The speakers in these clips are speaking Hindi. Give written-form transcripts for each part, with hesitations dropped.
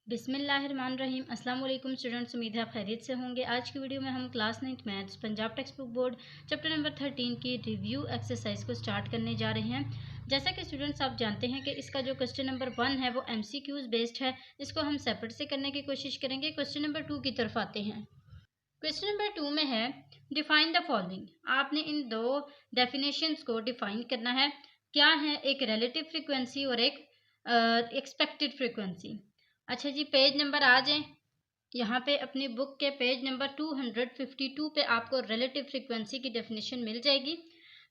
बिस्मिल्लाहिर्रहमानिर्रहीम। अस्सलाम वालेकुम स्टूडेंट्स, उम्मीद है आप खैरियत से होंगे। आज की वीडियो में हम class 9th maths Punjab text book board chapter number 13 की रिव्यू एक्सरसाइज को स्टार्ट करने जा रहे हैं। जैसा कि स्टूडेंट्स आप जानते हैं कि इसका जो क्वेश्चन नंबर 1 है वो MCQs बेस्ड है। इसको हम सेपरेट से करने की कोशिश करेंगे। क्वेश्चन नंबर 2 की तरफ आते हैं। क्वेश्चन नंबर 2 में है डिफाइन द फॉलोइंग। आपने इन दो डेफिनेशंस को डिफाइन करना है। क्या है? एक रिलेटिव फ्रीक्वेंसी और एक एक्सपेक्टेड फ्रीक्वेंसी। अच्छा जी, पेज नंबर आ जाएं। यहाँ पे अपनी बुक के पेज नंबर 252 पे आपको रिलेटिव फ्रीक्वेंसी की डेफिनेशन मिल जाएगी।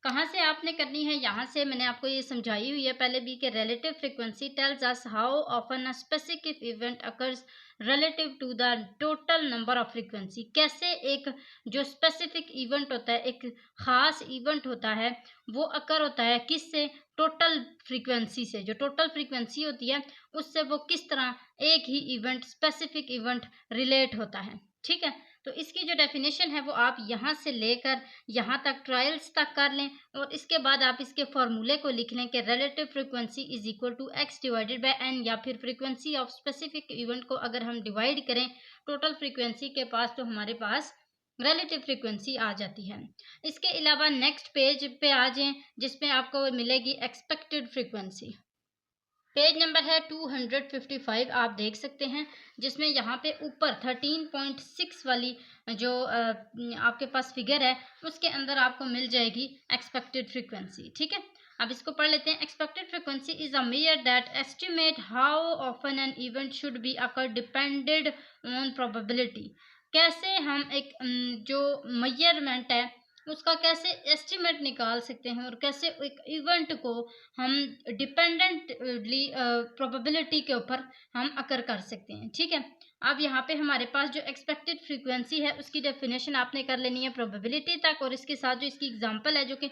कहाँ से आपने करनी है? यहाँ से मैंने आपको ये समझाई हुई है पहले भी कि relative frequency tells us how often a specific event occurs relative to the total number of frequency. कैसे एक जो स्पेसिफिक इवेंट होता है, एक ख़ास इवेंट होता है, वो अकर होता है किससे? टोटल फ्रीक्वेंसी से। जो टोटल फ्रीक्वेंसी होती है उससे वो किस तरह एक ही इवेंट, स्पेसिफिक इवेंट रिलेट होता है। ठीक है, तो इसकी जो डेफिनेशन है वो आप यहाँ से लेकर यहाँ तक ट्रायल्स तक कर लें और इसके बाद आप इसके फॉर्मूले को लिख लें कि relative frequency is equal to x divided by n, या फिर फ्रीक्वेंसी ऑफ स्पेसिफिक इवेंट को अगर हम डिवाइड करें टोटल फ्रीक्वेंसी के पास तो हमारे पास रिलेटिव फ्रीक्वेंसी आ जाती है। इसके अलावा नेक्स्ट पेज पे आ जाएं जिसमें आपको मिलेगी एक्सपेक्टेड फ्रीक्वेंसी। पेज नंबर है 255, आप देख सकते हैं, जिसमें यहाँ पे ऊपर 13.6 वाली जो आपके पास फिगर है उसके अंदर आपको मिल जाएगी एक्सपेक्टेड फ्रीक्वेंसी। ठीक है, अब इसको पढ़ लेते हैं। Expected frequency is a measure that estimate how often an event should be occur depended on probability. कैसे हम एक जो मेजरमेंट है उसका कैसे एस्टिमेट निकाल सकते हैं और कैसे एक इवेंट को हम डिपेंडेंटली प्रोबेबिलिटी के ऊपर हम अकर कर सकते हैं। ठीक है, अब यहाँ पे हमारे पास जो एक्सपेक्टेड फ्रीक्वेंसी है उसकी डेफिनेशन आपने कर लेनी है प्रोबेबिलिटी तक, और इसके साथ जो इसकी एग्जांपल है जो कि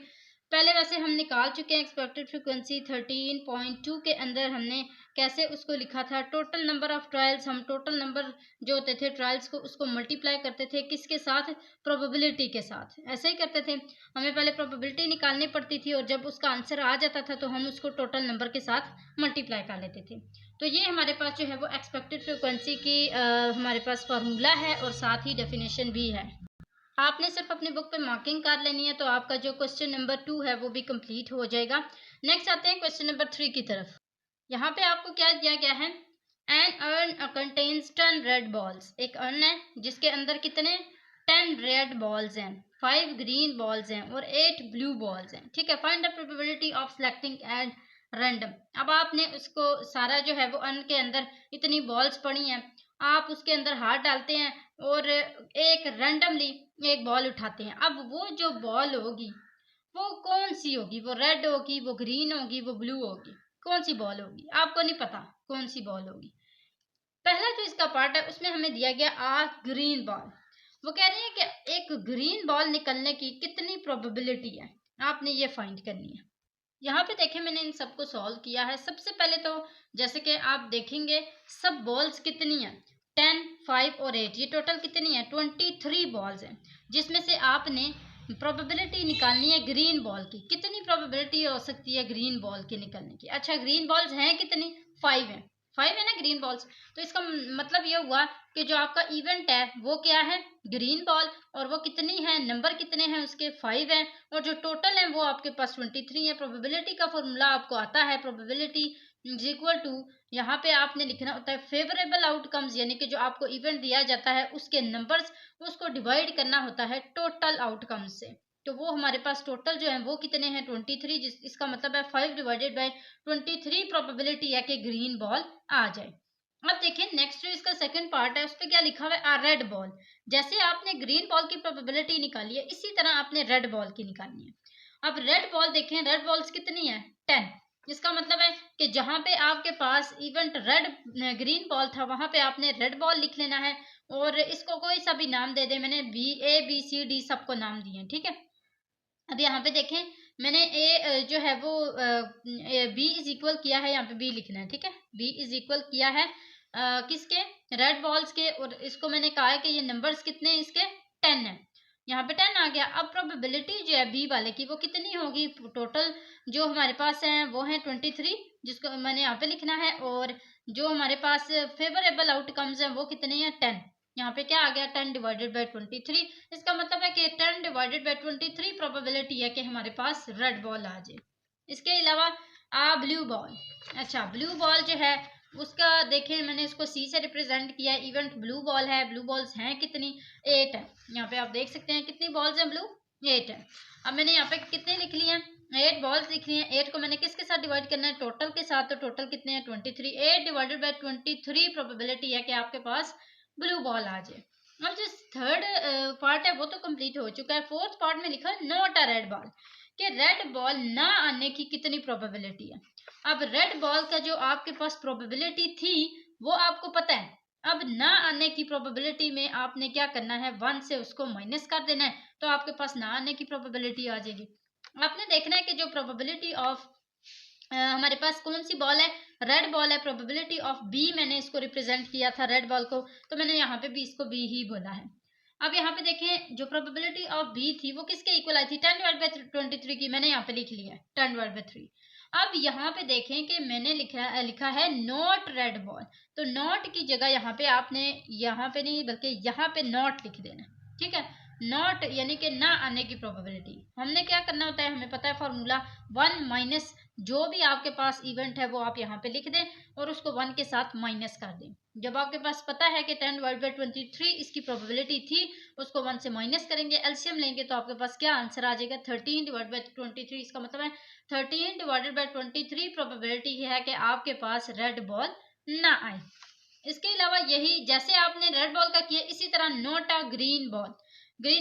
पहले वैसे हम निकाल चुके हैं। एक्सपेक्टेड फ्रीक्वेंसी 13.2 के अंदर हमने कैसे उसको लिखा था, टोटल नंबर ऑफ ट्रायल्स, हम टोटल नंबर जो होते थे ट्रायल्स को उसको मल्टीप्लाई करते थे किसके साथ? प्रोबेबिलिटी के साथ। ऐसे ही करते थे, हमें पहले प्रोबेबिलिटी निकालनी पड़ती थी और जब उसका आंसर आ जाता था तो हम उसको टोटल नंबर के साथ मल्टीप्लाई कर लेते थे। तो ये हमारे पास जो है वो एक्सपेक्टेड फ्रीक्वेंसी की हमारे पास फार्मूला है और साथ ही डेफिनेशन भी है। आपने सिर्फ अपनी बुक पे मार्किंग कर लेनी है तो आपका जो क्वेश्चन नंबर 2 है वो भी कंप्लीट हो जाएगा। नेक्स्ट आते हैं क्वेश्चन नंबर 3 की तरफ। यहाँ पे आपको क्या दिया गया है? An urn contains 10 red balls. एक अर्न है जिसके अंदर कितने? 10 रेड बॉल्स हैं, 5 ग्रीन बॉल्स हैं और 8 ब्लू बॉल्स हैं। ठीक है, find the probability of selecting at random. अब आपने उसको सारा जो है वो अर्न के अंदर इतनी बॉल्स पड़ी हैं, आप उसके अंदर हाथ डालते हैं और एक रैंडमली एक बॉल उठाते हैं। अब वो जो बॉल होगी वो कौन सी होगी? वो रेड होगी, वो ग्रीन होगी, वो ब्लू होगी? कौन सी बॉल होगी? आपको नहीं पता कौन सी बॉल होगी। पहला जो इसका पार्ट है उसमें हमें दिया गया आ ग्रीन बॉल। वो कह रहे हैं कि एक ग्रीन बॉल निकलने की कितनी प्रोबेबिलिटी है, आपने ये फाइंड करनी है। यहाँ पे देखें, मैंने इन सबको सॉल्व किया है। सबसे पहले तो जैसे कि आप देखेंगे सब बॉल्स कितनी हैं, 10, 5 और 8, ये टोटल कितनी है? 23 बॉल्स हैं, जिसमें से आपने प्रोबेबिलिटी निकालनी है ग्रीन बॉल की। कितनी प्रोबेबिलिटी हो सकती है ग्रीन बॉल की निकलने की? अच्छा, ग्रीन बॉल्स हैं कितनी? 5 हैं। 5 है ना ग्रीन बॉल्स। तो इसका मतलब ये हुआ कि जो आपका इवेंट है वो क्या है? Green ball. और वो कितनी है? नंबर कितने हैं उसके? 5 हैं। और जो टोटल है वो आपके पास 23 है। प्रोबेबिलिटी का फॉर्मूला आपको आता है, प्रोबेबिलिटी इज इक्वल टू, यहाँ पे आपने लिखना होता है फेवरेबल आउटकम्स, यानी कि जो आपको इवेंट दिया जाता है उसके नंबर्स, उसको डिवाइड करना होता है टोटल आउटकम्स से। तो वो हमारे पास टोटल जो है वो कितने हैं? 23। इसका मतलब है 5 डिवाइडेड बाई 23 प्रोबेबिलिटी है कि ग्रीन बॉल आ जाए। अब देखिए नेक्स्ट जो इसका सेकंड पार्ट है उस पर क्या लिखा हुआ है? आ रेड बॉल। जैसे आपने ग्रीन बॉल की प्रोबेबिलिटी निकाली है इसी तरह आपने रेड बॉल की निकालनी है। अब रेड बॉल देखें, रेड बॉल्स कितनी है? 10। इसका मतलब है कि जहां पे आपके पास इवेंट रेड ग्रीन बॉल था वहां पे आपने रेड बॉल लिख लेना है और इसको कोई सा भी नाम दे दे। मैंने B, A, B, C, D सबको नाम दिए। ठीक है, अब यहाँ पे देखें मैंने ए जो है वो बी इज इक्वल किया है, यहाँ पे बी लिखना है। ठीक है, बी इज इक्वल किया है किसके? रेड बॉल्स के। और इसको मैंने कहा है कि ये नंबर्स कितने हैं इसके? 10 है। यहाँ पे 10 आ गया। अब प्रोबेबिलिटी जो है बी वाले की वो कितनी होगी? टोटल जो हमारे पास है वो है 23, जिसको मैंने यहाँ पे लिखना है, और जो हमारे पास फेवरेबल आउटकम्स हैं वो कितने हैं 10। यहाँ पे क्या आ गया 10 डिवाइडेड बाई 23। इसका मतलब है कि 10 डिवाइडेड बाई 23 प्रोबेबिलिटी है कि हमारे पास रेड बॉल आ जाए। इसके अलावा ब्लू बॉल। अच्छा ब्लू बॉल जो है उसका देखें मैंने इसको सी से रिप्रेजेंट किया है। इवेंट ब्लू बॉल है। ब्लू बॉल्स हैं कितनी 8 है। यहाँ पे आप देख सकते हैं कितनी बॉल्स हैं ब्लू 8 है। अब मैंने यहाँ पे कितने लिख लिए हैं 8 बॉल्स लिख ली हैं। 8 को मैंने किसके साथ डिवाइड करना है टोटल के साथ, तो टोटल कितने हैं 23। 8 डिवाइडेड बाई 23 प्रोबेबिलिटी है कि आपके पास ब्लू बॉल आ जाए। अब जो थर्ड पार्ट है वो तो कंप्लीट हो चुका है। फोर्थ पार्ट में लिखा है नॉट अ रेड बॉल, कि रेड बॉल ना आने की कितनी प्रोबेबिलिटी है। अब रेड बॉल का जो आपके पास प्रोबेबिलिटी थी वो आपको पता है। अब ना आने की प्रोबेबिलिटी में आपने क्या करना है 1 से उसको माइनस कर देना है, तो आपके पास ना आने की प्रोबेबिलिटी आ जाएगी। आपने देखना है कि जो प्रोबेबिलिटी ऑफ हमारे पास कौन सी बॉल है रेड बॉल है। प्रोबेबिलिटी ऑफ बी मैंने इसको रिप्रेजेंट किया था रेड बॉल को, तो मैंने यहाँ पे भी इसको बी ही बोला है। अब यहाँ पे देखें जो प्रोबेबिलिटी ऑफ बी थी वो किसके इक्वल आई थी 10 डिवाइड बाई 23 की। मैंने यहाँ पे लिख लिया है 10 डिवाइड बाई 3। अब यहाँ पे देखें कि मैंने लिखा है नॉट रेड बॉल, तो नॉट की जगह यहाँ पे आपने यहाँ पे नहीं बल्कि यहाँ पे नॉट लिख देना। ठीक है नॉट यानी कि ना आने की प्रोबेबिलिटी। हमने क्या करना होता है हमें पता है फॉर्मूला 1 माइनस जो भी आपके पास इवेंट है वो आप यहाँ पे लिख दें और उसको 1 के साथ माइनस कर दें। जब आपके पास पता है कि 10 डिवाइड बाई 23 इसकी प्रोबेबिलिटी थी उसको 1 से माइनस करेंगे एलसीएम लेंगे तो आपके पास क्या आंसर आ जाएगा 13 डिवाइड बाई 23। इसका मतलब है 13 डिवाइडेड बाई 23 प्रोबेबिलिटी है कि आपके पास रेड बॉल ना आए। इसके अलावा यही जैसे आपने रेड बॉल का किया इसी तरह नॉट अ ग्रीन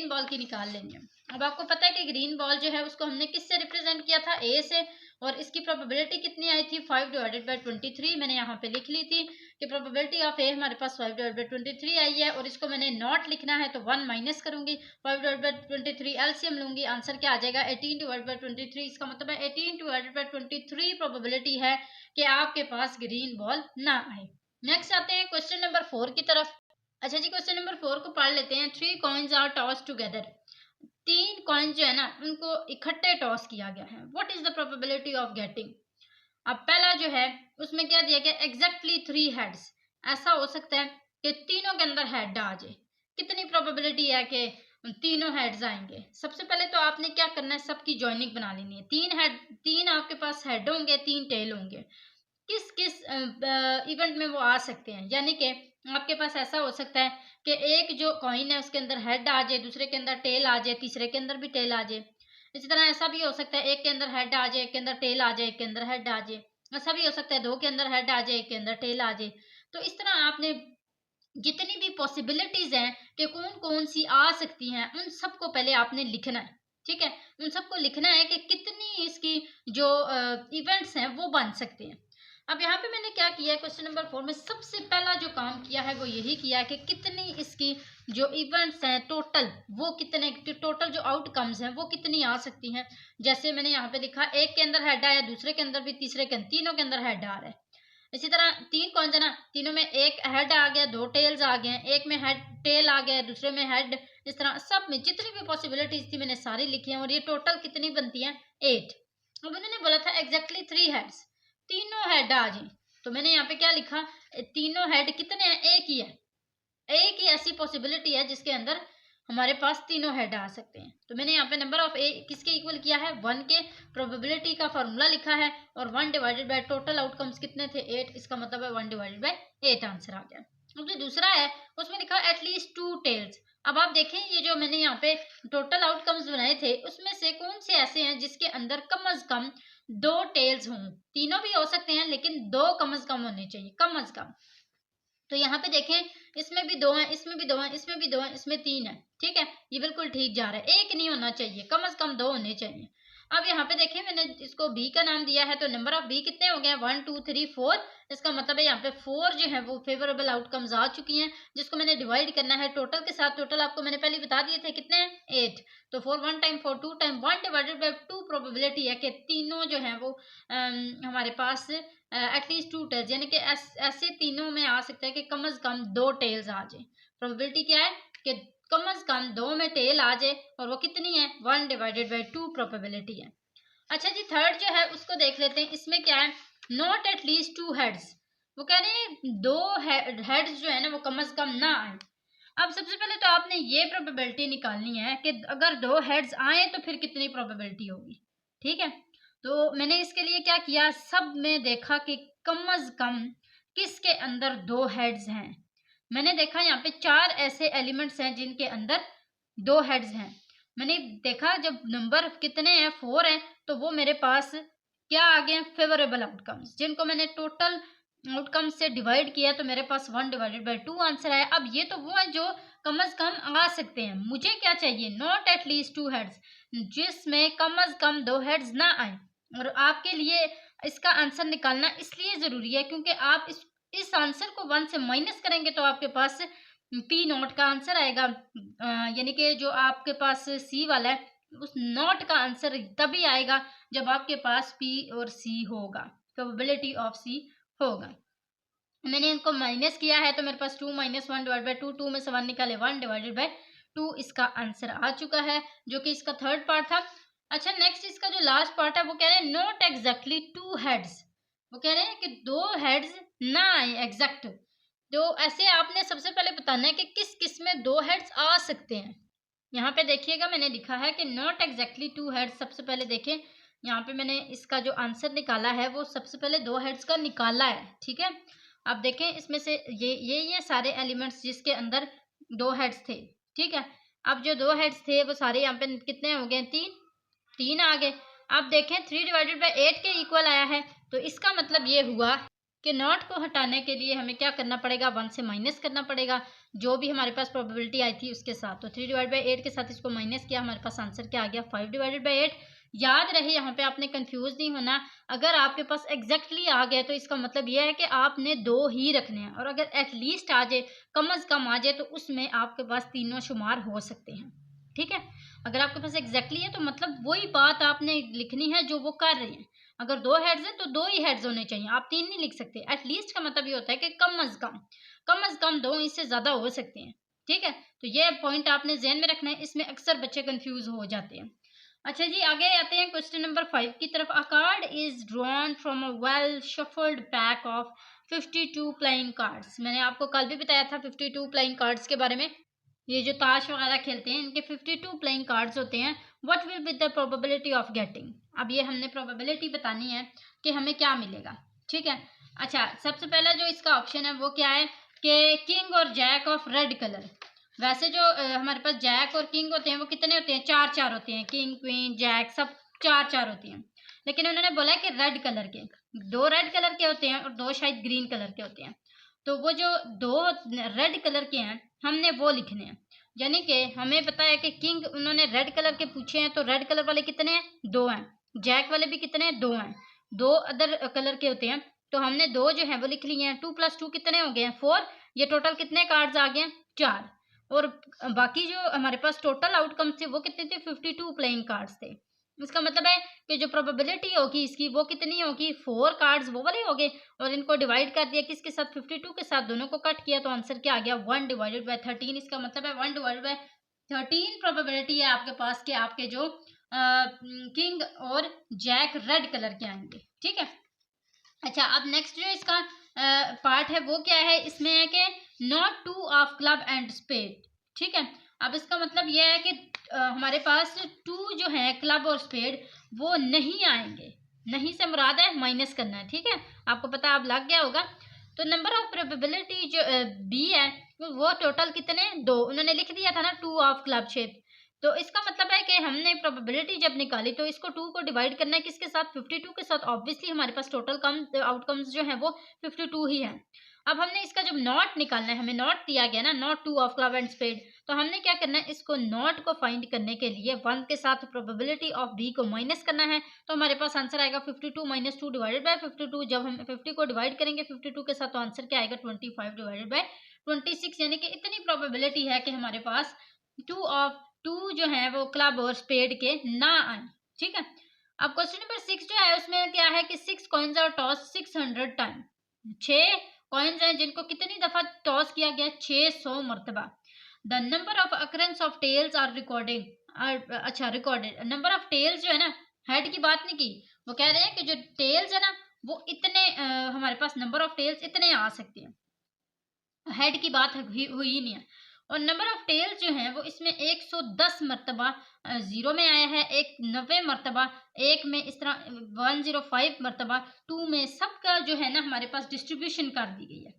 बॉल की निकाल लेंगे। अब आपको पता है कि ग्रीन बॉल जो है उसको हमने किससे रिप्रेजेंट किया था ए से, और इसकी प्रोबेबिलिटी कितनी आई थी 5 डिवाइडेड बाई 23। मैंने यहाँ पे लिख ली थी कि प्रोबेबिलिटी ऑफ ए हमारे पास 5 डिवाइड बाई 23 आई है, और इसको मैंने नॉट लिखना है तो 1 माइनस करूंगी 5 डिवाइड बाई 23 एलसीएम लूंगी। आंसर क्या आ जाएगा 18 डिवाइड बाई 23। इसका मतलब है 18 डिवाइडेड बाई 23 प्रोबेबिलिटी है कि आपके पास ग्रीन बॉल ना आए। नेक्स्ट आते हैं क्वेश्चन नंबर 4 की तरफ। अच्छा जी क्वेश्चन नंबर 4 को पढ़ लेते हैं। 3 coins are toss together. 3 coin जो है ना उनको इकट्ठे टॉस किया गया है। What is the probability of getting. अब पहला जो है उसमें क्या दिया गया एग्जैक्टली 3 हेड्स। ऐसा हो सकता है कि तीनों के अंदर हेड आ जाए। कितनी प्रोबेबिलिटी है कि तीनों हेड्स आएंगे। सबसे पहले तो आपने क्या करना है सबकी जॉइनिंग बना लेनी है। 3 आपके पास हेड होंगे 3 टेल होंगे। किस किस इवेंट में वो आ सकते हैं, यानी कि आपके पास ऐसा हो सकता है कि एक जो कॉइन है उसके अंदर हेड आ जाए, दूसरे के अंदर टेल आ जाए, तीसरे के अंदर भी टेल आ जाए। इसी तरह ऐसा भी हो सकता है एक के अंदर हेड आ जाए, एक के अंदर टेल आ जाए, एक के अंदर हेड आ जाए। ऐसा भी हो सकता है 2 के अंदर हेड आ जाए, एक के अंदर टेल आ जाए। तो इस तरह आपने जितनी भी पॉसिबिलिटीज हैं कि कौन कौन सी आ सकती हैं उन सबको पहले आपने लिखना है। ठीक है उन सबको लिखना है कि कितनी इसकी जो इवेंट्स हैं वो बन सकते हैं। अब यहाँ पे मैंने क्या किया है क्वेश्चन नंबर 4 में सबसे पहला जो काम किया है वो यही किया है कि कितनी इसकी जो इवेंट्स हैं टोटल वो कितने टोटल जो आउटकम्स हैं वो कितनी आ सकती हैं। जैसे मैंने यहाँ पे लिखा एक के अंदर हेड आया, दूसरे के अंदर भी, तीसरे के तीनों के अंदर हेड आ रहा है। इसी तरह 3 कॉइन्स है ना, तीनों में एक हेड आ गया, 2 टेल्स आ गए, एक में हेड टेल आ गया, दूसरे में हेड। इस तरह सब में जितनी भी पॉसिबिलिटीज थी मैंने सारी लिखी हैं और ये टोटल कितनी बनती है 8। अब उन्होंने बोला था एग्जैक्टली 3 हेड्स, तीनों हेड आ जाए। तो मैंने यहाँ पे क्या लिखा तीनों हेड कितने हैं एक ही है। एक ही ऐसी पॉसिबिलिटी है जिसके अंदर हमारे पास तीनों हेड आ सकते हैं। तो मैंने यहाँ पे नंबर ऑफ ए किसके इक्वल किया है 1 के। प्रोबेबिलिटी का फॉर्मूला लिखा है और 1 डिवाइडेड बाय टोटल आउटकम्स कितने थे 8। इसका मतलब है 1 डिवाइडेड बाय 8 आंसर आ गया। अब जो दूसरा है उसमें लिखा एटलीस्ट 2 टेल्स। अब आप देखें ये जो मैंने यहाँ पे टोटल आउटकम्स बनाए थे उसमें से कौन से ऐसे हैं जिसके अंदर कम अज कम 2 टेल्स हों। तीनों भी हो सकते हैं लेकिन 2 कम अज कम होने चाहिए कम अज कम। तो यहाँ पे देखें इसमें भी 2 हैं, इसमें भी 2 हैं, इसमें भी 2 हैं, इसमें 3 है। ठीक है ये बिल्कुल ठीक जा रहा है। एक नहीं होना चाहिए कम से कम 2 होने चाहिए। अब यहाँ पे देखें मैंने इसको बी का नाम दिया है तो नंबर ऑफ बी कितने हो गए 1 2 3 4। इसका मतलब है यहाँ पे 4 जो है वो फेवरेबल आउटकम्स आ चुकी हैं जिसको मैंने डिवाइड करना है टोटल के साथ। टोटल आपको मैंने पहले बता दिए थे कितने हैं 8। तो 4 1 time 4 2 time 1 divided by 2 probability है कि तीनों जो है वो हमारे पास एटलीस्ट 2 टेल्स यानी कि ऐसे तीनों में आ सकता है कि कम से कम 2 टेल्स आ जाए। प्रोबेबिलिटी क्या है कि कम से कम 2 में टेल आ जाए और वो कितनी है 1 डिवाइडेड बाई 2 प्रोबेबिलिटी है। अच्छा जी थर्ड जो है उसको देख लेते हैं। इसमें क्या है नॉट एटलीस्ट 2 हेड्स। वो कह रहे हैं 2 हेड्स जो है ना वो कम से कम ना आए। अब सबसे पहले तो आपने ये प्रोबेबिलिटी निकालनी है कि अगर 2 हेड्स आए तो फिर कितनी प्रोबेबिलिटी होगी। ठीक है, तो मैंने इसके लिए क्या किया, सब में देखा कि कम से कम किसके अंदर 2 हेड्स हैं। मैंने देखा यहाँ पे 4 ऐसे एलिमेंट्स हैं जिनके अंदर 2 हेड्स हैं। मैंने देखा जब नंबर कितने हैं, 4 हैं, तो वो मेरे पास क्या आ गए, फेवरेबल आउटकम्स, जिनको मैंने टोटल आउटकम से डिवाइड किया तो मेरे पास 1/2 आंसर आया। अब ये तो वो है जो कम से कम आ सकते हैं। मुझे क्या चाहिए, नॉट एटलीस्ट 2 हेड्स, जिसमें कम से कम 2 हेड्स ना आए। और आपके लिए इसका आंसर निकालना इसलिए जरूरी है क्योंकि आप इस आंसर को 1 से माइनस करेंगे तो आपके पास पी नॉट का आंसर आएगा, यानी कि जो आपके पास सी वाला है उस नॉट का आंसर तभी आएगा जब आपके पास पी और सी होगा, प्रोबेबिलिटी ऑफ सी होगा। मैंने इनको माइनस किया है तो मेरे पास 2 - 1/2, 2 में से 1 निकाले 1/2, इसका आंसर आ चुका है, जो कि इसका थर्ड पार्ट था। अच्छा, नेक्स्ट इसका जो लास्ट पार्ट है वो कह रहे हैं नॉट एग्जैक्टली 2 हेड्स। वो कह रहे हैं कि 2 हेड्स ना आए एग्जैक्ट। तो ऐसे आपने सबसे पहले बताना है कि किस किस में 2 हेड्स आ सकते हैं। यहाँ पे देखिएगा मैंने लिखा है कि नॉट एग्जैक्टली 2 हेड्स। सबसे पहले देखें यहाँ पे मैंने इसका जो आंसर निकाला है वो सबसे पहले 2 हेड्स का निकाला है। ठीक है, अब देखें इसमें से ये सारे एलिमेंट्स जिसके अंदर 2 हेड्स थे। ठीक है, अब जो 2 हेड्स थे वो सारे यहाँ पे कितने हो गए, 3 आ गए। अब देखें 3/8 के इक्वल आया है, तो इसका मतलब ये हुआ कि नॉट को हटाने के लिए हमें क्या करना पड़ेगा, 1 से माइनस करना पड़ेगा जो भी हमारे पास प्रोबेबिलिटी आई थी उसके साथ। तो 3/8 के साथ इसको माइनस किया, हमारे पास आंसर क्या आ गया, 5/8। याद रहे यहाँ पे आपने कंफ्यूज नहीं होना। अगर आपके पास एग्जैक्टली आ गया तो इसका मतलब यह है कि आपने 2 ही रखने हैं, और अगर एटलीस्ट आ जाए, कम से कम आ जाए, तो उसमें आपके पास तीनों शुमार हो सकते हैं। ठीक है, अगर आपके पास एग्जैक्टली है तो मतलब वही बात आपने लिखनी है जो वो कर रहे हैं। अगर 2 हेड्स हैं तो 2 ही हेड्स होने चाहिए, आप 3 नहीं लिख सकते। एटलीस्ट का मतलब ये होता है कि कम से कम 2, इससे ज्यादा हो सकते हैं। ठीक है, तो ये पॉइंट आपने ध्यान में रखना है, इसमें अक्सर बच्चे कंफ्यूज हो जाते हैं। अच्छा जी, आगे आते हैं क्वेश्चन नंबर 5 की तरफ। अ card is drawn from a well shuffled pack of 52 playing cards. मैंने आपको कल भी बताया था 52 प्लेइंग कार्ड्स के बारे में। ये जो ताश वगैरह खेलते हैं इनके 52 प्लेइंग कार्ड्स होते हैं। What will be the probability of getting. अब ये हमने प्रोबेबिलिटी बतानी है कि हमें क्या मिलेगा। ठीक है, अच्छा सबसे पहला जो इसका ऑप्शन है वो क्या है कि किंग और जैक ऑफ रेड कलर। वैसे जो हमारे पास जैक और किंग होते हैं वो कितने होते हैं, 4-4 होते हैं। किंग, क्वीन, जैक सब 4-4 होती हैं। लेकिन उन्होंने बोला है कि रेड कलर के 2 रेड कलर के होते हैं और 2 शायद ग्रीन कलर के होते हैं। तो वो जो 2 रेड कलर के हैं हमने वो लिखने हैं। यानी कि हमें पता है कि किंग उन्होंने रेड कलर के पूछे हैं, तो रेड कलर वाले कितने हैं, 2 हैं। जैक वाले भी कितने हैं, 2 हैं। 2 अदर कलर के होते हैं, तो हमने 2 जो है वो लिख लिए हैं। 2 + 2 कितने हो गए हैं, 4। ये टोटल कितने कार्ड्स आ गए हैं, 4। और बाकी जो हमारे पास टोटल आउटकम थे वो कितने थे, 52 प्लेइंग कार्ड्स थे। इसका मतलब है कि जो प्रोबेबिलिटी होगी इसकी वो कितनी होगी, 4 कार्ड्स वो वाले हो गए, और इनको डिवाइड कर दिया किसके साथ, 52 के साथ, दोनों को कट किया तो आंसर क्या आ गया, 1/13। इसका मतलब है 1/13 प्रोबेबिलिटी है आपके पास कि आपके जो किंग और जैक रेड कलर के आएंगे। ठीक है, अच्छा अब नेक्स्ट जो इसका पार्ट है वो क्या है, इसमें है कि not 2 of club and spade. ठीक है, अब इसका मतलब यह है कि हमारे पास 2 जो है क्लब और स्पेड वो नहीं आएंगे। नहीं से मुराद है माइनस करना है। ठीक है, आपको पता अब लग गया होगा। तो नंबर ऑफ प्रोबेबिलिटी जो बी है वो टोटल कितने, 2 उन्होंने लिख दिया था ना, 2 ऑफ क्लब शेप। तो इसका मतलब है कि हमने प्रोबेबिलिटी जब निकाली तो इसको 2 को डिवाइड करना है किसके साथ, 52 के साथ। ऑब्वियसली हमारे पास टोटल आउटकम्स जो है वो 52 ही है। अब हमने इसका जब नॉट निकालना है, हमें नॉट दिया गया ना, not 2 of club and spade, तो हमने क्या करना है, इसको नॉट को फाइंड करने के लिए 1 के साथ प्रोबेबिलिटी ऑफ बी को माइनस करना है। तो हमारे पास आंसर आएगा 52 - 2 डिवाइडेड बाय 52। जब हम 50 को डिवाइड करेंगे 52 के साथ तो आंसर क्या आएगा, 25 डिवाइडेड बाय 26। यानी कि इतनी प्रोबेबिलिटी है कि हमारे पास 2 जो है वो क्लब और स्पेड के ना आए। ठीक है, अब क्वेश्चन नंबर 6 जो है उसमें क्या है कि 6 coins are toss 600 time. 6 coins हैं जिनको कितनी दफा टॉस किया गया, 600 मरतबा। The number of occurrence of tails are recorded. Number of tails जो है ना, हेड की बात नहीं की, वो कह रहे हैं कि जो टेल्स है ना वो इतने हमारे पास नंबर ऑफ टेल्स इतने आ सकते हैं। हेड की बात हुई ही नहीं है। और नंबर ऑफ टेल्स जो हैं वो इसमें 110 मरतबा जीरो में आया है, एक 90 मरतबा, एक में इस तरह 105 मरतबा, टू में, सबका जो है ना हमारे पास डिस्ट्रीब्यूशन कर दी गई है।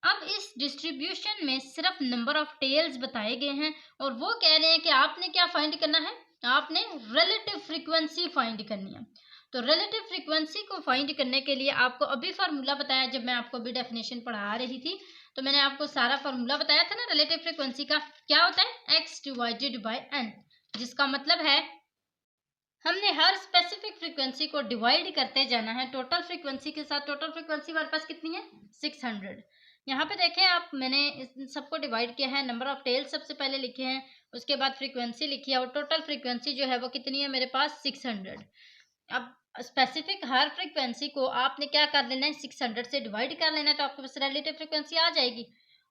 अब इस डिस्ट्रीब्यूशन में सिर्फ नंबर ऑफ टेल्स बताए गए हैं और वो कह रहे हैं कि आपने क्या फाइंड करना है, आपने रिलेटिव फ्रीक्वेंसी फाइंड करनी है। तो रिलेटिव फ्रीक्वेंसी को फाइंड करने के लिए आपको अभी फार्मूला बताया, जब मैं आपको अभी डेफिनेशन पढ़ा रही थी तो मैंने आपको सारा फार्मूला बताया था ना रिलेटिव फ्रीक्वेंसी का। क्या होता है, x डिवाइडेड बाय n, जिसका मतलब है हमने हर स्पेसिफिक फ्रीक्वेंसी को डिवाइड करते जाना है टोटल फ्रीक्वेंसी के साथ। टोटल फ्रीक्वेंसी हमारे पास कितनी है, 600। यहाँ पे देखें आप, मैंने इन सबको डिवाइड किया है, नंबर ऑफ टेल्स सबसे पहले लिखे हैं, उसके बाद फ्रीक्वेंसी लिखी है और टोटल फ्रीक्वेंसी जो है वो कितनी है मेरे पास 600। अब स्पेसिफिक हर फ्रीक्वेंसी को आपने क्या कर लेना है, 600 से डिवाइड कर लेना है, तो आपके पास रिलेटिव फ्रीक्वेंसी आ जाएगी।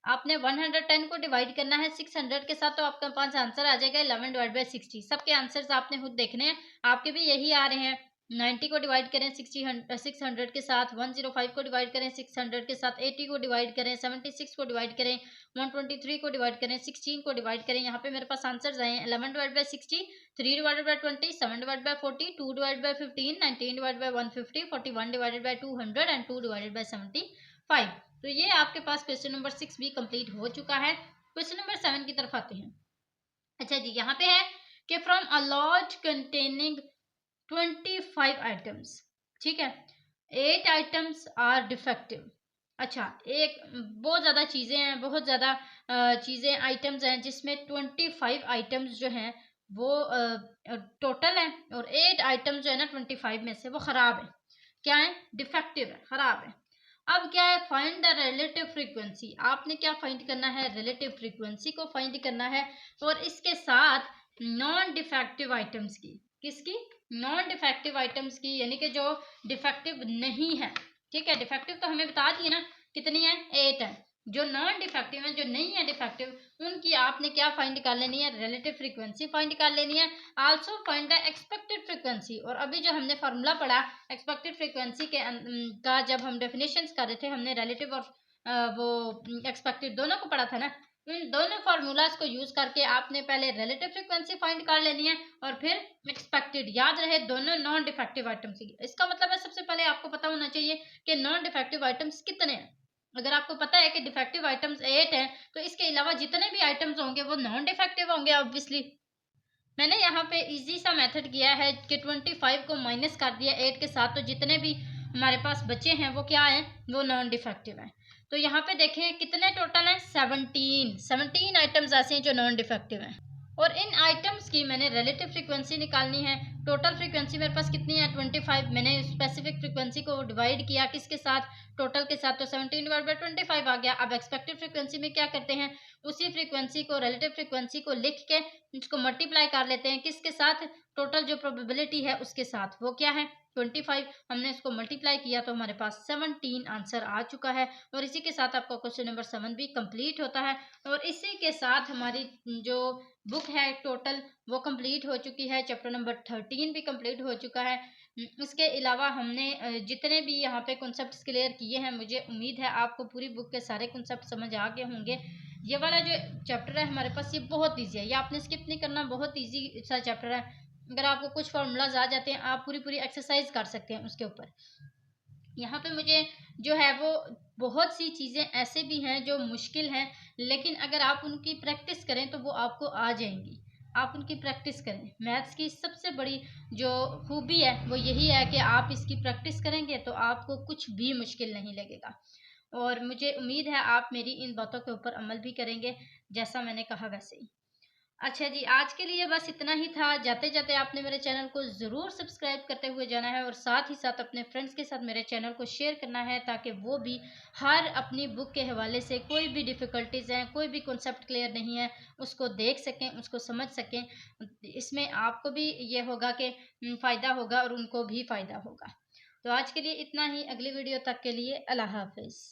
आपने 110 को डिवाइड करना है 600 के साथ, तो आपका पास आंसर आ जाएगा 11 डिवाइड बाई 60। सबके आंसर्स आपने खुद देखने हैं, आपके भी यही आ रहे हैं। 90 को डिवाइड करें 600 के साथ, 105 को डिवाइड करें 600 के साथ, 80 को डिवाइड करें, 76 को डिवाइड करें, 123 को डिवाइड करें, 16 को डिवाइड करें। यहाँ पे मेरे पास आंसर्स आए हैं 11 divide by 60, 3 divided by 20, 7 divide by 40, 2 divide by 15, 19 divide by 150, 41 divided by 200 and 2 divided by 75। तो ये आपके पास क्वेश्चन नंबर 6 भी कंप्लीट हो चुका है। क्वेश्चन नंबर 7 की तरफ आते हैं। अच्छा जी, यहाँ पे है कि from a lot containing 25 items, ठीक है, 8 आइटम्स आर डिफेक्टिव। अच्छा, एक बहुत ज़्यादा चीज़ें हैं, बहुत ज़्यादा चीज़ें आइटम्स हैं जिसमें 25 आइटम्स जो हैं वो टोटल हैं और 8 आइटम्स जो है ना 25 में से वो ख़राब है। क्या है, डिफेक्टिव है, ख़राब है। अब क्या है, फाइंड द रिलेटिव फ्रीक्वेंसी। आपने क्या फाइंड करना है, रिलेटिव फ्रीक्वेंसी को फाइंड करना है और इसके साथ नॉन डिफेक्टिव आइटम्स की, किसकी, नॉन डिफेक्टिव आइटम्स की, यानी कि जो डिफेक्टिव नहीं है। ठीक है, डिफेक्टिव तो हमें बता दिए ना कितनी है, 8 है। जो नॉन डिफेक्टिव है, जो नहीं है डिफेक्टिव, उनकी आपने क्या फाइंड कर लेनी है, रिलेटिव फ्रीक्वेंसी फाइंड कर लेनी है। Also find the expected frequency. और अभी जो हमने फार्मूला पढ़ा एक्सपेक्टेड फ्रीक्वेंसी के का, जब हम डेफिनेशंस कर रहे थे, हमने रिलेटिव और वो एक्सपेक्टेड दोनों को पढ़ा था ना। इन दोनों फार्मूलाज को यूज करके आपने पहले रिलेटिव फ्रीक्वेंसी फाइंड कर लेनी है और फिर एक्सपेक्टेड। याद रहे दोनों नॉन डिफेक्टिव आइटम्स की। इसका मतलब है सबसे पहले आपको पता होना चाहिए कि नॉन डिफेक्टिव आइटम्स कितने हैं। अगर आपको पता है कि डिफेक्टिव आइटम्स 8 हैं, तो इसके अलावा जितने भी आइटम्स होंगे वो नॉन डिफेक्टिव होंगे ऑब्वियसली। मैंने यहाँ पे इजी सा मेथड किया है कि 25 को माइनस कर दिया 8 के साथ, तो जितने भी हमारे पास बचे हैं वो क्या है, वो नॉन डिफेक्टिव हैं। तो यहाँ पे देखें कितने टोटल हैं, 17 आइटम्स ऐसे हैं जो नॉन डिफेक्टिव हैं। और इन आइटम्स की मैंने रिलेटिव फ्रीक्वेंसी निकालनी है। टोटल फ्रीक्वेंसी मेरे पास कितनी है, 25। मैंने स्पेसिफिक फ्रीक्वेंसी को डिवाइड किया किसके साथ, टोटल के साथ, तो 17 डिवाइड बाई 25 आ गया। अब एक्सपेक्टेड फ्रीक्वेंसी में क्या करते हैं, उसी फ्रीक्वेंसी को, रिलेटिव फ्रीक्वेंसी को लिख के इसको मल्टीप्लाई कर लेते हैं किसके साथ, टोटल जो प्रोबेबिलिटी है उसके साथ, वो क्या है 25। हमने इसको मल्टीप्लाई किया तो हमारे पास 17 आंसर आ चुका है। और इसी के साथ आपका क्वेश्चन नंबर 7 भी कंप्लीट होता है। और इसी के साथ हमारी जो बुक है टोटल वो कंप्लीट हो चुकी है। चैप्टर नंबर 13 भी कंप्लीट हो चुका है। इसके अलावा हमने जितने भी यहाँ पे कॉन्सेप्ट्स क्लियर किए हैं, मुझे उम्मीद है आपको पूरी बुक के सारे कॉन्सेप्ट समझ आ गए होंगे। ये वाला जो चैप्टर है हमारे पास ये बहुत ईजी है, ये आपने स्किप नहीं करना, बहुत ईजी सा चैप्टर है। अगर आपको कुछ फार्मूलाज आ जाते हैं आप पूरी पूरी एक्सरसाइज कर सकते हैं उसके ऊपर। यहाँ पे मुझे जो है वो बहुत सी चीज़ें ऐसे भी हैं जो मुश्किल हैं, लेकिन अगर आप उनकी प्रैक्टिस करें तो वो आपको आ जाएंगी। आप उनकी प्रैक्टिस करें। मैथ्स की सबसे बड़ी जो खूबी है वो यही है कि आप इसकी प्रैक्टिस करेंगे तो आपको कुछ भी मुश्किल नहीं लगेगा। और मुझे उम्मीद है आप मेरी इन बातों के ऊपर अमल भी करेंगे जैसा मैंने कहा वैसे ही। अच्छा जी, आज के लिए बस इतना ही था। जाते जाते आपने मेरे चैनल को ज़रूर सब्सक्राइब करते हुए जाना है और साथ ही साथ अपने फ्रेंड्स के साथ मेरे चैनल को शेयर करना है, ताकि वो भी हर अपनी बुक के हवाले से कोई भी डिफ़िकल्टीज़ हैं, कोई भी कॉन्सेप्ट क्लियर नहीं है, उसको देख सकें, उसको समझ सकें। इसमें आपको भी ये होगा कि फ़ायदा होगा और उनको भी फ़ायदा होगा। तो आज के लिए इतना ही। अगली वीडियो तक के लिए अल्लाह हाफ़िज़।